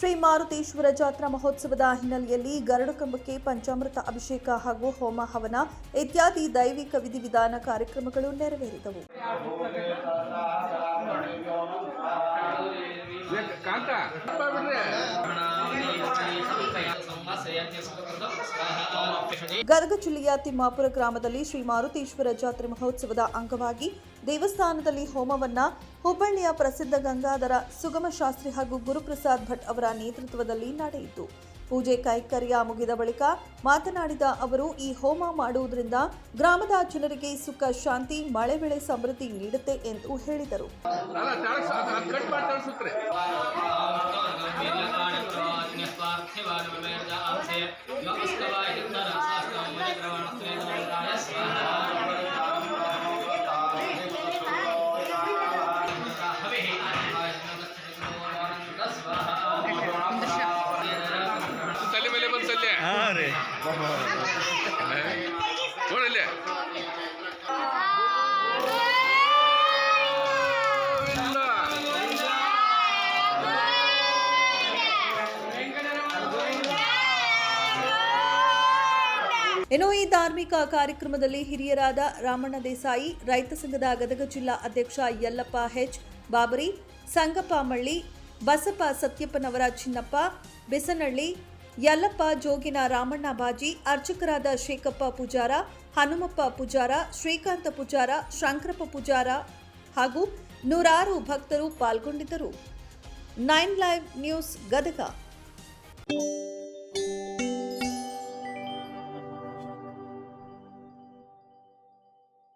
ಶ್ರೀ ಮಾರುತೇಶ್ವರ ಜಾತ್ರಾ ಮಹೋತ್ಸವದ ಹಿನ್ನೆಲೆಯಲ್ಲಿ ಗರುಡ ಕಂಬಕ್ಕೆ ಪಂಚಾಮೃತ ಅಭಿಷೇಕ ಹಾಗೂ ಹೋಮ ಹವನ ಇತ್ಯಾದಿ ದೈವಿಕ ವಿಧಿವಿಧಾನ ಕಾರ್ಯಕ್ರಮಗಳು ನೆರವೇರಿದವು. ಗದಗ ಜಿಲ್ಲೆಯ ತಿಮ್ಮಾಪುರ ಗ್ರಾಮದಲ್ಲಿ ಶ್ರೀ ಮಾರುತೇಶ್ವರ ಜಾತ್ರೆ ಮಹೋತ್ಸವದ ಅಂಗವಾಗಿ ದೇವಸ್ಥಾನದಲ್ಲಿ ಹೋಮವನ್ನ ಹುಬ್ಬಳ್ಳಿಯ ಪ್ರಸಿದ್ಧ ಗಂಗಾಧರ ಸುಗಮ ಶಾಸ್ತ್ರಿ ಹಾಗೂ ಗುರುಪ್ರಸಾದ್ ಭಟ್ ಅವರ ನೇತೃತ್ವದಲ್ಲಿ ನಡೆಯಿತು. ಪೂಜೆ ಕೈಂಕರ್ಯ ಮುಗಿದ ಬಳಿಕ ಮಾತನಾಡಿದ ಅವರು, ಈ ಹೋಮ ಮಾಡುವುದರಿಂದ ಗ್ರಾಮದ ಜನರಿಗೆ ಸುಖ ಶಾಂತಿ ಮಳೆ ಬೆಳೆ ಸಮೃದ್ಧಿ ನೀಡುತ್ತೆ ಎಂದು ಹೇಳಿದರು. ಇನ್ನು ಈ ಧಾರ್ಮಿಕ ಕಾರ್ಯಕ್ರಮದಲ್ಲಿ ಹಿರಿಯರಾದ ರಾಮಣ್ಣ ದೇಸಾಯಿ, ರೈತ ಸಂಘದ ಗದಗ ಜಿಲ್ಲಾ ಅಧ್ಯಕ್ಷ ಯಲ್ಲಪ್ಪ ಹೆಚ್ ಬಾಬರಿ, ಸಂಗಪ್ಪ ಮಳ್ಳಿ, ಬಸಪ್ಪ ಸತ್ಯಪ್ಪನವರ ಚಿನ್ನಪ್ಪ ಬಿಸನಹಳ್ಳಿ, ಯಲ್ಲಪ್ಪ ಜೋಗಿನ ರಾಮಣ್ಣ ಬಾಜಿ, ಅರ್ಚಕರಾದ ಶೇಖಪ್ಪ ಪೂಜಾರ, ಹನುಮಪ್ಪ ಪೂಜಾರ, ಶ್ರೀಕಾಂತ ಪೂಜಾರ, ಶಂಕರಪ್ಪ ಪೂಜಾರ ಹಾಗೂ ನೂರಾರು ಭಕ್ತರು ಪಾಲ್ಗೊಂಡಿದ್ದರು. 9 ಲೈವ್ ನ್ಯೂಸ್ ಗದಗ.